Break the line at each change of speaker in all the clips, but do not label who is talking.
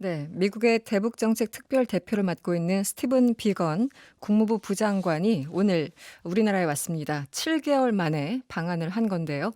네, 미국의 대북정책 특별 대표를 맡고 있는 스티븐 비건 국무부 부장관이 오늘 우리나라에 왔습니다. 7개월 만에 방한을 한 건데요.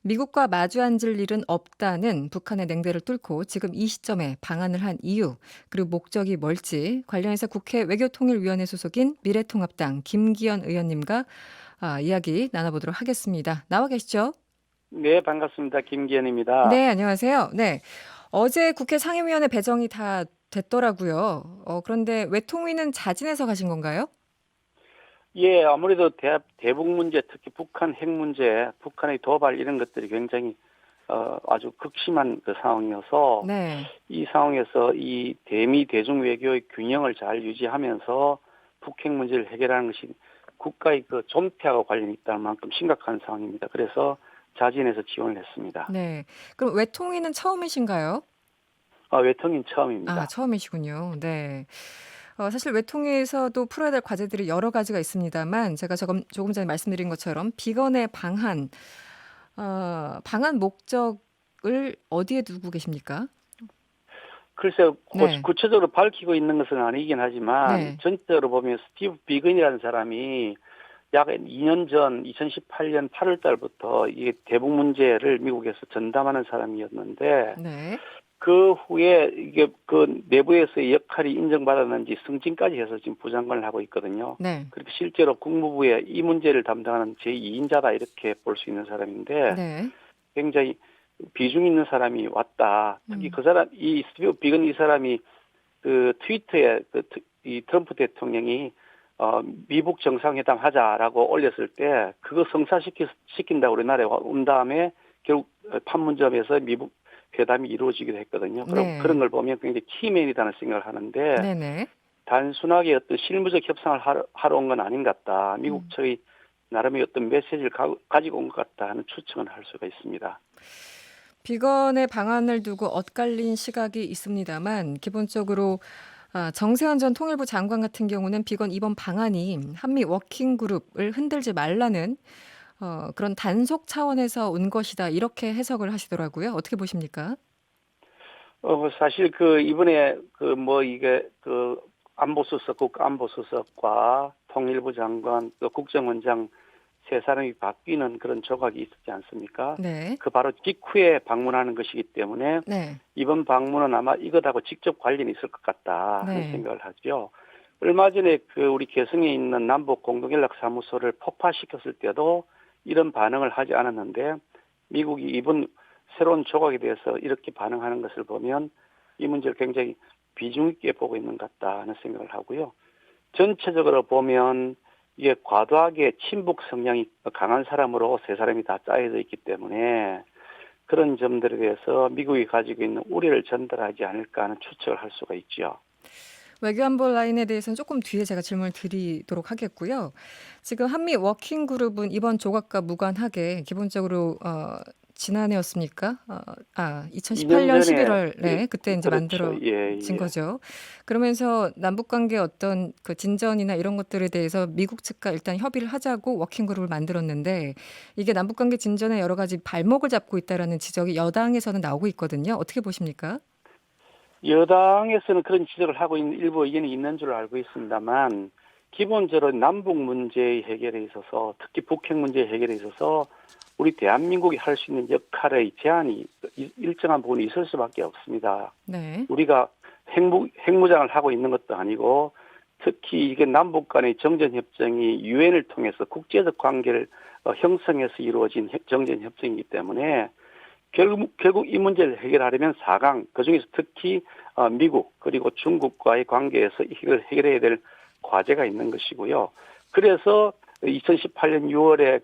미국과 마주 앉을 일은 없다는 북한의 냉대를 뚫고 지금 이 시점에 방한을 한 이유, 그리고 목적이 뭘지 관련해서 국회 외교통일위원회 소속인 미래통합당 김기현 의원님과 이야기 나눠보도록 하겠습니다. 나와 계시죠?
네, 반갑습니다. 김기현입니다.
네, 안녕하세요. 네. 어제 국회 상임위원회 배정이 다 됐더라고요. 그런데 외통위는 자진해서 가신 건가요?
예, 아무래도 대북 문제, 특히 북한 핵 문제, 북한의 도발 이런 것들이 굉장히 아주 극심한 그 상황이어서
네.
이 상황에서 이 대미 대중 외교의 균형을 잘 유지하면서 북핵 문제를 해결하는 것이 국가의 그 존폐하고 관련이 있다는 만큼 심각한 상황입니다. 그래서 자진해서 지원을 했습니다.
네. 그럼 외통위는 처음이신가요?
외통인
아,
처음입니다.
처음이시군요. 네. 사실 외통위에서도 풀어야 될 과제들이 여러 가지가 있습니다만 제가 조금 전에 말씀드린 것처럼 비건의 방한 목적을 어디에 두고 계십니까?
글쎄요,
네.
구체적으로 밝히고 있는 것은 아니긴 하지만
네.
전체적으로 보면 스티브 비건이라는 사람이 약 2년 전 2018년 8월 달부터 이 대북 문제를 미국에서 전담하는 사람이었는데
네.
그 후에 이게 그 내부에서의 역할이 인정받았는지 승진까지 해서 지금 부장관을 하고 있거든요.
네.
그렇게 실제로 국무부에 이 문제를 담당하는 제2인자다 이렇게 볼 수 있는 사람인데
네.
굉장히 비중 있는 사람이 왔다. 특히
음.
그 사람, 이 스티브 비건 이 사람이 그 트위터에 이 트럼프 대통령이 미북 정상회담 하자라고 올렸을 때 그거 성사시킨다고 우리나라에 온 다음에 결국 판문점에서 미북 회담이 이루어지기도 했거든요. 그럼 그런
네.
걸 보면 굉장히 키맨이라는 생각을 하는데
네네.
단순하게 어떤 실무적 협상을 하러 온 건 아닌 것 같다. 미국
음.
측의 나름의 어떤 메시지를 가지고 온 것 같다 하는 추측은 할 수가 있습니다.
비건의 방안을 두고 엇갈린 시각이 있습니다만 기본적으로 정세현 전 통일부 장관 같은 경우는 비건 이번 방안이 한미 워킹 그룹을 흔들지 말라는 그런 단속 차원에서 온 것이다 이렇게 해석을 하시더라고요. 어떻게 보십니까?
사실 그 이번에 그 뭐 이게 그 안보수석, 국가안보수석과 통일부 장관, 또 국정원장 세 사람이 바뀌는 그런 조각이 있었지 않습니까?
네.
그 바로 직후에 방문하는 것이기 때문에
네.
이번 방문은 아마 이것하고 직접 관련이 있을 것 같다 하는
네.
생각을 하죠. 얼마 전에 그 우리 개성에 있는 남북 공동연락사무소를 폭파시켰을 때도 이런 반응을 하지 않았는데 미국이 이번 새로운 조각에 대해서 이렇게 반응하는 것을 보면 이 문제를 굉장히 비중 있게 보고 있는 것 같다 하는 생각을 하고요. 전체적으로 보면 이게 과도하게 친북 성향이 강한 사람으로 세 사람이 다 짜여져 있기 때문에 그런 점들에 대해서 미국이 가지고 있는 우려를 전달하지 않을까 하는 추측을 할 수가 있죠.
외교안보 라인에 대해서는 조금 뒤에 제가 질문을 드리도록 하겠고요. 지금 한미 워킹 그룹은 이번 조각과 무관하게 기본적으로 지난해였습니까?
2년
2018년
전에
11월에 그때 이제
그렇죠.
만들어진
예.
거죠. 그러면서 남북 관계 어떤 그 진전이나 이런 것들에 대해서 미국 측과 일단 협의를 하자고 워킹 그룹을 만들었는데 이게 남북 관계 진전에 여러 가지 발목을 잡고 있다라는 지적이 여당에서는 나오고 있거든요. 어떻게 보십니까?
여당에서는 그런 지적을 하고 있는 일부 의견이 있는 줄 알고 있습니다만 기본적으로 남북 문제 해결에 있어서 특히 북핵 문제 해결에 있어서 우리 대한민국이 할 수 있는 역할의 제한이 일정한 부분이 있을 수밖에 없습니다.
네.
우리가 핵무장을 하고 있는 것도 아니고 특히 이게 남북 간의 정전협정이 유엔을 통해서 국제적 관계를 형성해서 이루어진 정전협정이기 때문에 결국 이 문제를 해결하려면 4강, 그중에서 특히 미국 그리고 중국과의 관계에서 이걸 해결해야 될 과제가 있는 것이고요. 그래서 2018년 6월에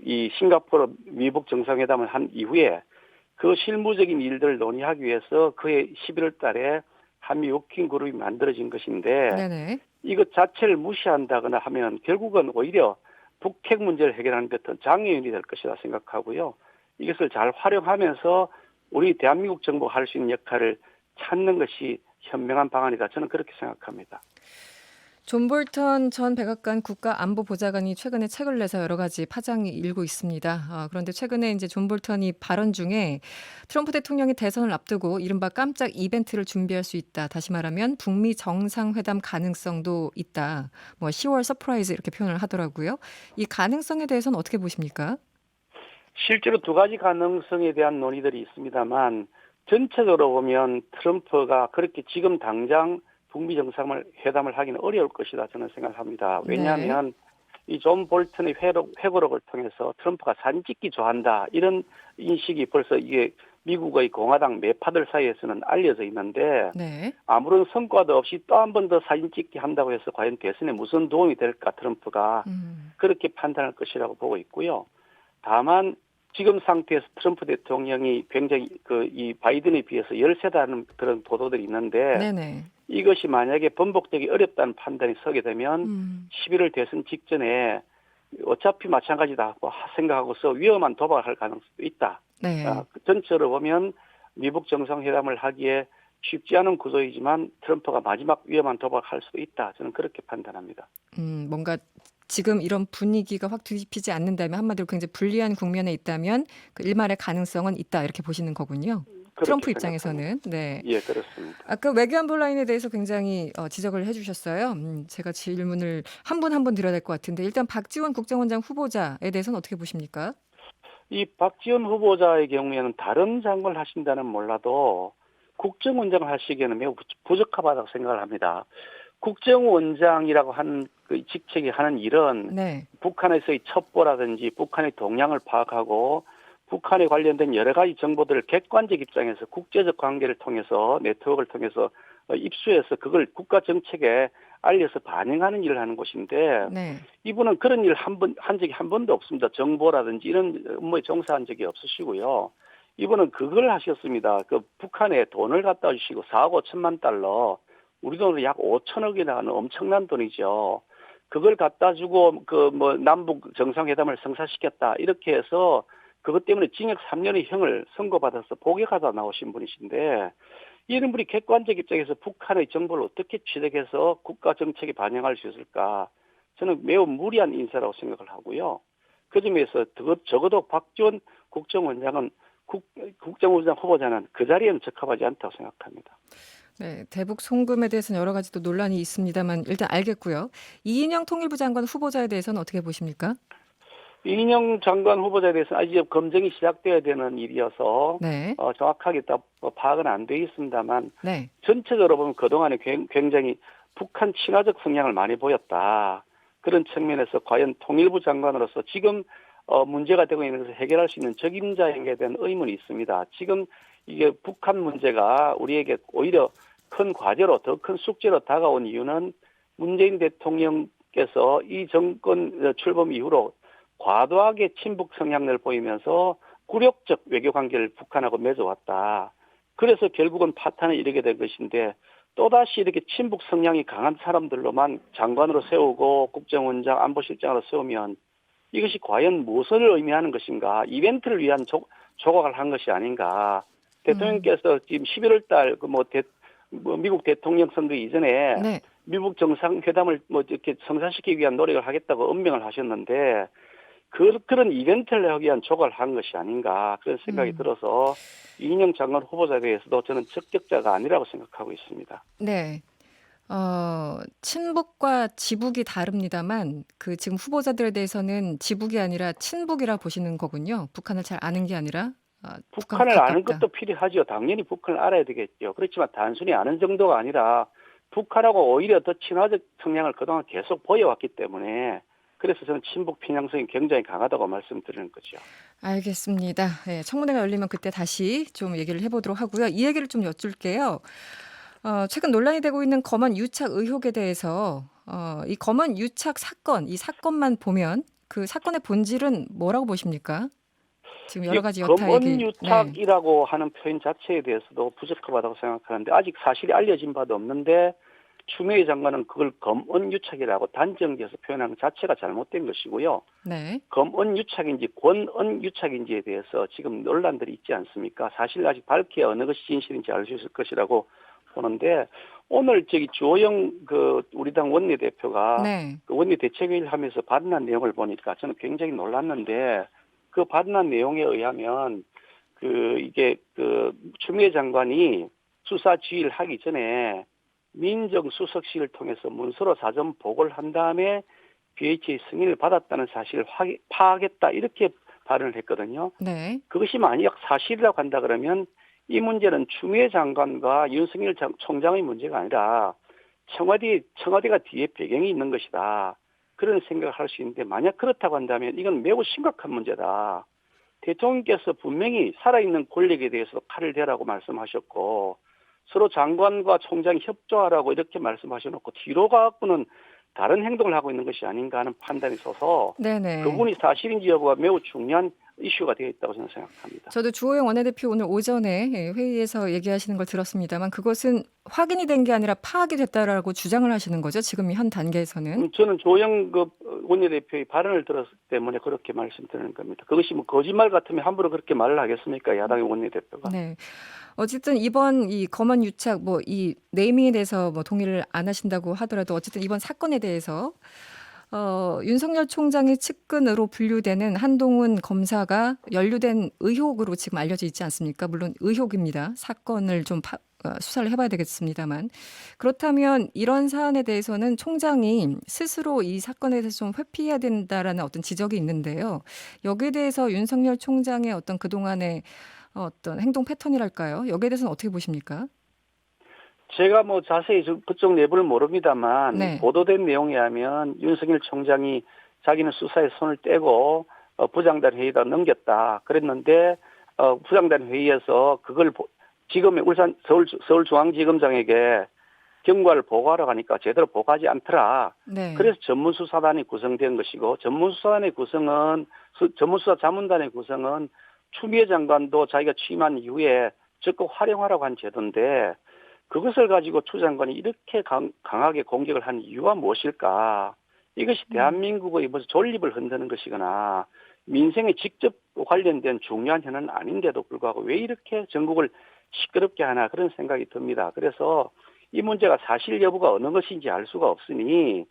이 싱가포르 미북 정상회담을 한 이후에 그 실무적인 일들을 논의하기 위해서 그해 11월 달에 한미 워킹 그룹이 만들어진 것인데
네네.
이것 자체를 무시한다거나 하면 결국은 오히려 북핵 문제를 해결하는 데 어떤 장애인이 될 것이라 생각하고요. 이것을 잘 활용하면서 우리 대한민국 정부가 할 수 있는 역할을 찾는 것이 현명한 방안이다. 저는 그렇게 생각합니다.
존 볼턴 전 백악관 국가안보보좌관이 최근에 책을 내서 여러 가지 파장이 일고 있습니다. 그런데 최근에 이제 존 볼턴이 발언 중에 트럼프 대통령이 대선을 앞두고 이른바 깜짝 이벤트를 준비할 수 있다. 다시 말하면 북미 정상회담 가능성도 있다. 뭐 10월 서프라이즈 이렇게 표현을 하더라고요. 이 가능성에 대해서는 어떻게 보십니까?
실제로 두 가지 가능성에 대한 논의들이 있습니다만 전체적으로 보면 트럼프가 그렇게 지금 당장 북미 정상회담을 하기는 어려울 것이다 저는 생각을 합니다.
네.
왜냐하면 이 존 볼턴의 회고록을 통해서 트럼프가 사진 찍기 좋아한다 이런 인식이 벌써 이게 미국의 공화당 매파들 사이에서는 알려져 있는데
네.
아무런 성과도 없이 또 한 번 더 사진 찍기 한다고 해서 과연 대선에 무슨 도움이 될까 트럼프가
음.
그렇게 판단할 것이라고 보고 있고요. 다만 지금 상태에서 트럼프 대통령이 굉장히 이 바이든에 비해서 열세다는 그런 보도들이 있는데
네네.
이것이 만약에 번복되기 어렵다는 판단이 서게 되면
음.
11월 대선 직전에 어차피 마찬가지다 고 생각하고서 위험한 도박을 할 가능성도 있다.
네.
전체로 보면 미국 정상회담을 하기에 쉽지 않은 구조이지만 트럼프가 마지막 위험한 도박을 할 수도 있다. 저는 그렇게 판단합니다.
뭔가 지금 이런 분위기가 확 뒤집히지 않는다면 한마디로 굉장히 불리한 국면에 있다면 그 일말의 가능성은 있다 이렇게 보시는 거군요.
그렇게
트럼프
생각합니다.
입장에서는. 네.
예, 그렇습니다.
아까 외교안보 라인에 대해서 굉장히 지적을 해주셨어요. 제가 질문을 한 분 한 분 드려야 될 것 같은데 일단 박지원 국정원장 후보자에 대해서는 어떻게 보십니까?
이 박지원 후보자의 경우에는 다른 장관을 하신다는 몰라도 국정원장을 하시기에는 매우 부적합하다고 생각을 합니다. 국정원장이라고 하는 그 직책이 하는 일은
네.
북한에서의 첩보라든지 북한의 동향을 파악하고 북한에 관련된 여러 가지 정보들을 객관적 입장에서 국제적 관계를 통해서 네트워크를 통해서 입수해서 그걸 국가 정책에 알려서 반영하는 일을 하는 곳인데
네.
이분은 그런 일을 한 적이 한 번도 없습니다. 정보라든지 이런 업무에 종사한 적이 없으시고요. 이분은 그걸 하셨습니다. 그 북한에 돈을 갖다 주시고 4억 5천만 달러, 우리 돈으로 약 5천억이나 하는 엄청난 돈이죠. 그걸 갖다 주고 남북 정상회담을 성사시켰다. 이렇게 해서 그것 때문에 징역 3년의 형을 선고받아서 복역하다 나오신 분이신데 이런 분이 객관적 입장에서 북한의 정보를 어떻게 취득해서 국가 정책에 반영할 수 있을까? 저는 매우 무리한 인사라고 생각을 하고요. 그 점에서 적어도 박지원 국정원장은 국정원장 후보자는 그 자리에는 적합하지 않다고 생각합니다.
네, 대북 송금에 대해서는 여러 가지 또 논란이 있습니다만 일단 알겠고요. 이인영 통일부 장관 후보자에 대해서는 어떻게 보십니까?
이인영 장관 후보자에 대해서는 아직 검증이 시작돼야 되는 일이어서
네.
정확하게 파악은 안 돼 있습니다만
네.
전체적으로 보면 그동안에 굉장히 북한 친화적 성향을 많이 보였다. 그런 측면에서 과연 통일부 장관으로서 지금 문제가 되고 있는 것을 해결할 수 있는 적임자에게 대한 의문이 있습니다. 지금 이게 북한 문제가 우리에게 오히려 큰 과제로 더 큰 숙제로 다가온 이유는 문재인 대통령께서 이 정권 출범 이후로 과도하게 친북 성향을 보이면서 굴욕적 외교 관계를 북한하고 맺어왔다. 그래서 결국은 파탄에 이르게 된 것인데 또다시 이렇게 친북 성향이 강한 사람들로만 장관으로 세우고 국정원장 안보실장으로 세우면 이것이 과연 무엇을 의미하는 것인가? 이벤트를 위한 조각을 한 것이 아닌가? 대통령께서 지금 11월 달 미국 대통령 선거 이전에
네.
미국 정상회담을 이렇게 성사시키기 위한 노력을 하겠다고 언명을 하셨는데 그런 이벤트를 하기 위한 조각을 한 것이 아닌가 그런 생각이
음.
들어서 이인영 장관 후보자에 대해서도 저는 적격자가 아니라고 생각하고 있습니다.
네. 친북과 지북이 다릅니다만 그 지금 후보자들에 대해서는 지북이 아니라 친북이라 보시는 거군요. 북한을 잘 아는 게 아니라 북한과
북한을 아는
가깝다.
것도 필요하죠. 당연히 북한을 알아야 되겠죠. 그렇지만 단순히 아는 정도가 아니라 북한하고 오히려 더 친화적 성향을 그동안 계속 보여왔기 때문에 그래서 저는 친북 편향성이 굉장히 강하다고 말씀드리는 거죠.
알겠습니다. 네, 청문회가 열리면 그때 다시 좀 얘기를 해보도록 하고요. 이 얘기를 좀 여쭐게요. 최근 논란이 되고 있는 검언 유착 의혹에 대해서 이 검언 유착 사건, 이 사건만 보면 그 사건의 본질은 뭐라고 보십니까? 지금
이
여러 가지 여타 얘기. 네,
검언유착이라고 하는 표현 자체에 대해서도 부적합하다고 생각하는데 아직 사실이 알려진 바도 없는데 추미애 장관은 그걸 검언유착이라고 단정지어서 표현하는 자체가 잘못된 것이고요.
네,
검언유착인지 권언유착인지에 대해서 지금 논란들이 있지 않습니까? 사실 아직 밝혀야 어느 것이 진실인지 알 수 있을 것이라고 보는데 오늘 주호영 우리 당 원내대표가
네.
그 원내대책회의를 하면서 발언한 내용을 보니까 저는 굉장히 놀랐는데 그 발언한 내용에 의하면 이게 추미애 장관이 수사 지휘를 하기 전에 민정수석실을 통해서 문서로 사전 보고를 한 다음에 BH의 승인을 받았다는 사실을 파악했다 이렇게 발언을 했거든요.
네.
그것이 만약 사실이라고 한다 그러면 이 문제는 추미애 장관과 윤석열 총장의 문제가 아니라 청와대가 뒤에 배경이 있는 것이다. 그런 생각을 할 수 있는데 만약 그렇다고 한다면 이건 매우 심각한 문제다. 대통령께서 분명히 살아있는 권력에 대해서 칼을 대라고 말씀하셨고 서로 장관과 총장이 협조하라고 이렇게 말씀하셔놓고 뒤로 가고는 다른 행동을 하고 있는 것이 아닌가 하는 판단이 서서
네네.
그 부분이 사실인지 여부가 매우 중요한 이슈가 되어 있다고 저는 생각합니다.
저도 주호영 원내대표 오늘 오전에 회의에서 얘기하시는 걸 들었습니다만 그것은 확인이 된 게 아니라 파악이 됐다라고 주장을 하시는 거죠. 지금 현 단계에서는.
저는 조영 원내대표의 발언을 들었기 때문에 그렇게 말씀드리는 겁니다. 그것이 뭐 거짓말 같으면 함부로 그렇게 말을 하겠습니까? 야당의 원내대표가.
네. 어쨌든 이번 이 검언 유착 이 네이밍에 대해서 동의를 안 하신다고 하더라도 어쨌든 이번 사건에 대해서 윤석열 총장의 측근으로 분류되는 한동훈 검사가 연루된 의혹으로 지금 알려져 있지 않습니까? 물론 의혹입니다. 사건을 좀 수사를 해봐야 되겠습니다만. 그렇다면 이런 사안에 대해서는 총장이 스스로 이 사건에 대해서 좀 회피해야 된다라는 어떤 지적이 있는데요. 여기에 대해서 윤석열 총장의 어떤 그동안의 어떤 행동 패턴이랄까요? 여기에 대해서는 어떻게 보십니까?
제가 자세히 그쪽 내부를 모릅니다만
네.
보도된 내용에 하면 윤석열 총장이 자기는 수사에 손을 떼고 부장단 회의에다 넘겼다. 그랬는데 부장단 회의에서 그걸 지금의 서울중앙지검장에게 경과를 보고하러 가니까 제대로 보고하지 않더라.
네.
그래서 전문수사단이 구성된 것이고 전문수사 자문단의 구성은 추미애 장관도 자기가 취임한 이후에 적극 활용하라고 한 제도인데 그것을 가지고 추 장관이 이렇게 강하게 공격을 한 이유가 무엇일까? 이것이 대한민국의 무슨 존립을 흔드는 것이거나 민생에 직접 관련된 중요한 현안은 아닌데도 불구하고 왜 이렇게 전국을 시끄럽게 하나 그런 생각이 듭니다. 그래서 이 문제가 사실 여부가 어느 것인지 알 수가 없으니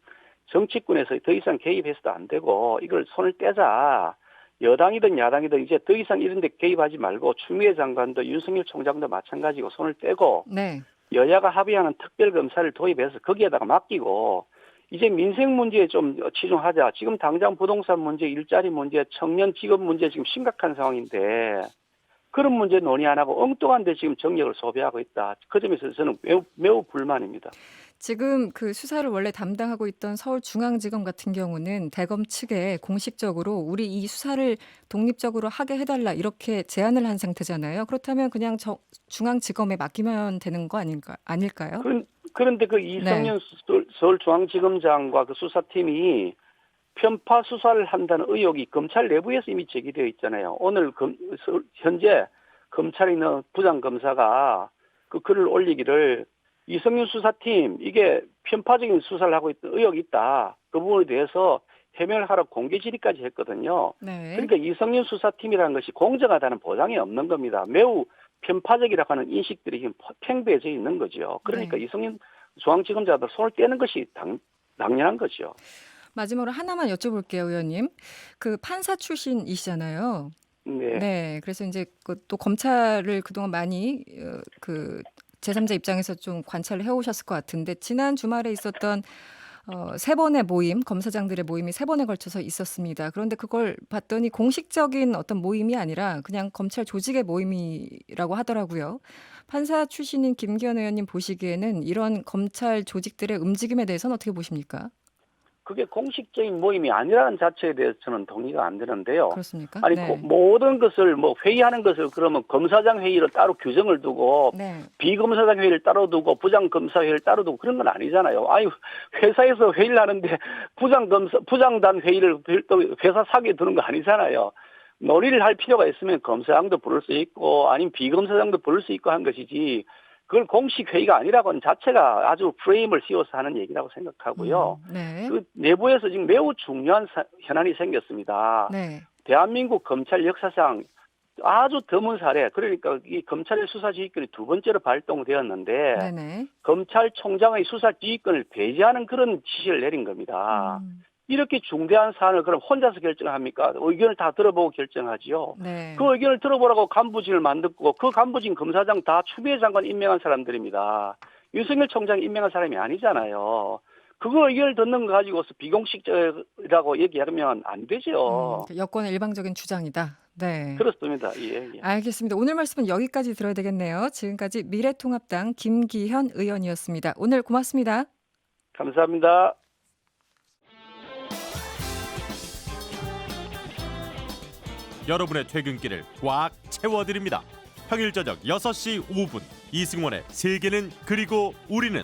정치권에서 더 이상 개입해서도 안 되고 이걸 손을 떼자. 여당이든 야당이든 이제 더 이상 이런 데 개입하지 말고 추미애 장관도 윤석열 총장도 마찬가지고 손을 떼고
네.
여야가 합의하는 특별검사를 도입해서 거기에다가 맡기고 이제 민생 문제에 좀 치중하자. 지금 당장 부동산 문제, 일자리 문제, 청년 직업 문제 지금 심각한 상황인데 그런 문제 논의 안 하고 엉뚱한 데 지금 정력을 소비하고 있다. 그 점에서 저는 매우 불만입니다.
지금 그 수사를 원래 담당하고 있던 서울중앙지검 같은 경우는 대검 측에 공식적으로 우리 이 수사를 독립적으로 하게 해달라 이렇게 제안을 한 상태잖아요. 그렇다면 그냥 중앙지검에 맡기면 되는 거 아닐까요?
그런데 그 이성윤 서울중앙지검장과 그 수사팀이 편파 수사를 한다는 의혹이 검찰 내부에서 이미 제기되어 있잖아요. 오늘 현재 검찰에 있는 부장검사가 그 글을 올리기를 이성윤 수사팀 이게 편파적인 수사를 하고 있던 의혹이 있다. 그 부분에 대해서 해명을 하라고 공개 질의까지 했거든요.
네.
그러니까 이성윤 수사팀이라는 것이 공정하다는 보장이 없는 겁니다. 매우 편파적이라고 하는 인식들이 지금 팽배해져 있는 거죠. 그러니까
네.
이성윤 중앙지검장도 손을 떼는 것이 당연한 거죠.
마지막으로 하나만 여쭤볼게요, 의원님. 그 판사 출신이시잖아요.
네.
네. 그래서 이제 또 검찰을 그동안 많이 그 제3자 입장에서 좀 관찰을 해오셨을 것 같은데 지난 주말에 있었던 세 번의 모임, 검사장들의 모임이 세 번에 걸쳐서 있었습니다. 그런데 그걸 봤더니 공식적인 어떤 모임이 아니라 그냥 검찰 조직의 모임이라고 하더라고요. 판사 출신인 김기현 의원님 보시기에는 이런 검찰 조직들의 움직임에 대해서는 어떻게 보십니까?
그게 공식적인 모임이 아니라는 자체에 대해서 저는 동의가 안 되는데요.
그렇습니까?
아니
네.
모든 것을 회의하는 것을 그러면 검사장 회의를 따로 규정을 두고
네.
비검사장 회의를 따로 두고 부장검사 회의를 따로 두고 그런 건 아니잖아요. 아니 회사에서 회의를 하는데 부장단 회의를 또 회사 사기에 두는 거 아니잖아요. 논의를 할 필요가 있으면 검사장도 부를 수 있고 아니면 비검사장도 부를 수 있고 한 것이지 그걸 공식 회의가 아니라고 하는 자체가 아주 프레임을 씌워서 하는 얘기라고 생각하고요.
네.
그 내부에서 지금 매우 중요한 현안이 생겼습니다.
네.
대한민국 검찰 역사상 아주 드문 사례. 그러니까 이 검찰의 수사 지휘권이 두 번째로 발동되었는데
네네.
검찰총장의 수사 지휘권을 배제하는 그런 지시를 내린 겁니다.
음.
이렇게 중대한 사안을 그럼 혼자서 결정합니까? 의견을 다 들어보고 결정하지요.
네.
그 의견을 들어보라고 간부진을 만들고 그 간부진 검사장 다 추미애 장관 임명한 사람들입니다. 윤석열 총장이 임명한 사람이 아니잖아요. 그거 의견을 듣는 거 가지고서 비공식적이라고 얘기하면 안 되죠.
여권의 일방적인 주장이다. 네.
그렇습니다. 예, 예.
알겠습니다. 오늘 말씀은 여기까지 들어야 되겠네요. 지금까지 미래통합당 김기현 의원이었습니다. 오늘 고맙습니다.
감사합니다.
여러분의 퇴근길을 꽉 채워드립니다. 평일 저녁 6시 5분 이승원의 세계는 그리고 우리는